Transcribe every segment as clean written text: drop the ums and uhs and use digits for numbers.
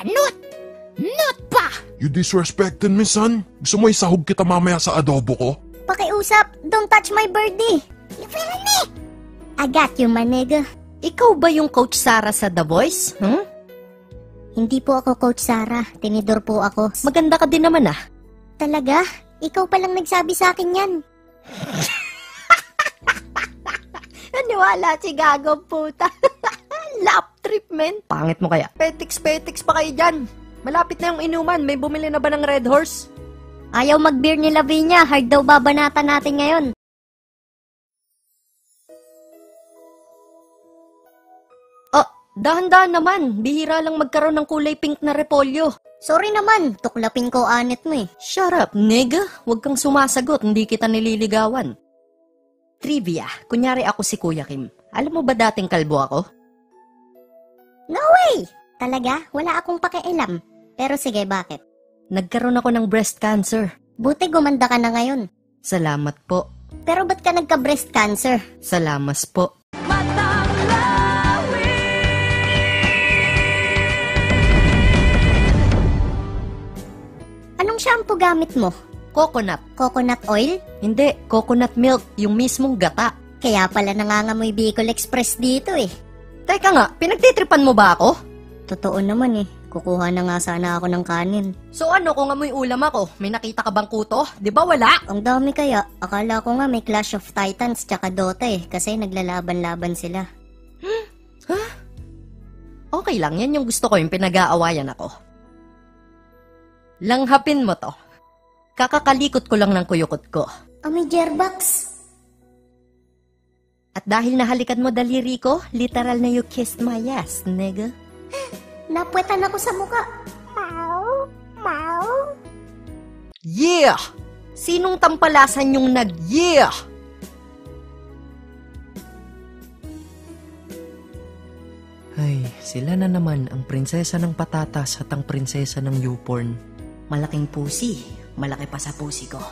Not! Not pa! You disrespecting me, son? Gusto mo isahog kita mamaya sa adobo ko? Pakiusap, don't touch my birdie. You feel me? I got you, my nigga. Ikaw ba yung Coach Sarah sa The Voice? Hindi po ako Coach Sarah, tinidor po ako. Maganda ka din naman ah. Talaga? Ikaw palang nagsabi sa akin yan. Naniwala si gagawang puta. Lap trip, men. Pangit mo kaya. Petiks pa kayo dyan. Malapit na yung inuman. May bumili na ba ng Red Horse? Ayaw mag-beer ni Lavinia, hard daw babanatan natin ngayon. Dahan-dahan naman. Bihira lang magkaroon ng kulay pink na repolyo. Sorry naman, tuklapin ko anit mo eh. Shut up, nigga. Huwag kang sumasagot, hindi kita nililigawan. Trivia, kunyari ako si Kuya Kim. Alam mo ba dating kalbo ako? No way! Talaga, wala akong pakialam. Pero sige, bakit? Nagkaroon ako ng breast cancer. Buti gumanda ka na ngayon. Salamat po. Pero ba't ka nagka-breast cancer? Salamat po. Anong shampoo gamit mo? Coconut. Coconut oil? Hindi, coconut milk, yung mismong gata. Kaya pala nangangamoy Bicol Express dito eh. Teka nga, pinagtitripan mo ba ako? Totoo naman eh. Kukuha na nga sana ako ng kanin. So ano kung amoy ulam ako? May nakita ka bang kuto? Di ba wala? Ang dami kaya. Akala ko nga may Clash of Titans tsaka Dota eh. Kasi naglalaban-laban sila. Okay lang, yan yung gusto ko, yung pinag-aawayan ako. Langhapin mo to. Kakakalikot ko lang ng kuyukot ko. May Jerbox. At dahil nahalikan mo daliri ko, literal na you kissed my ass, nigga. Napwetan ako sa muka. Mau. Yeah! Sinong tampalasan yung nag-yeah? Ay, sila na naman ang prinsesa ng patatas at ang prinsesa ng YouPorn. Malaking pusi. Malaki pa sa pusi ko.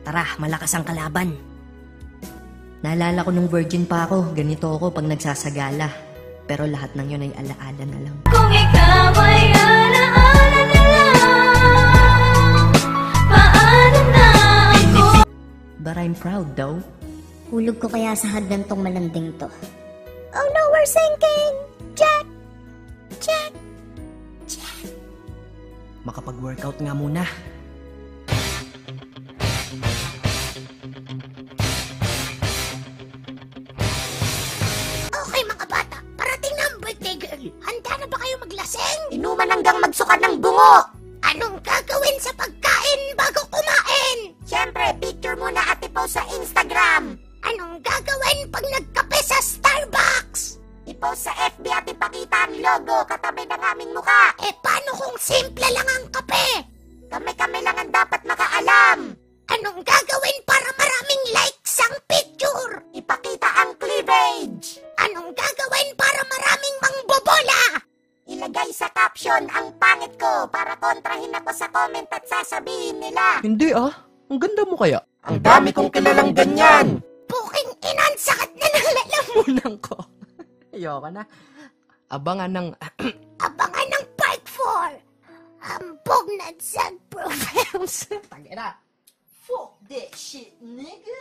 Tara, malakas ang kalaban. Naalala ko nung virgin pa ako, ganito ako pag nagsasagala. Pero lahat ng yun ay alaala na lang. Kung ikaw ay alaala na lang, paano na ako? But I'm proud though. Hulog ko kaya sa hagdan tong malanding to. Oh no, we're sinking! Jack! Makapag-workout nga muna. Okay mga bata, parating na ang birthday girl. Handa na ba kayo maglaseng? Inuman hanggang magsuka ng bungo. Anong gagawin sa pagkain bago kumain? Siyempre, picture muna at i-post sa Instagram. Anong gagawin pag nagkape sa Starbucks? I-post sa FB at ipakita ang logo katabi ng aming mukha. Paano kung simple lang ang kape? Kami lang ang dapat makaalam. Anong gagawin para maraming likes ang picture? Ipakita ang cleavage. Anong gagawin para maraming mangbobola? Ilagay sa caption ang pangit ko para kontrahin ako sa comment at sasabihin nila. Hindi ah, ang ganda mo kaya. Ang dami kong kilalang ganyan. Puking inan, sakit na ng lalamunan ko. Ayoko na. Abangan ng... Abangan ng part 4. Hambog na sad profilms. Tangina. Fuck that shit, nigga.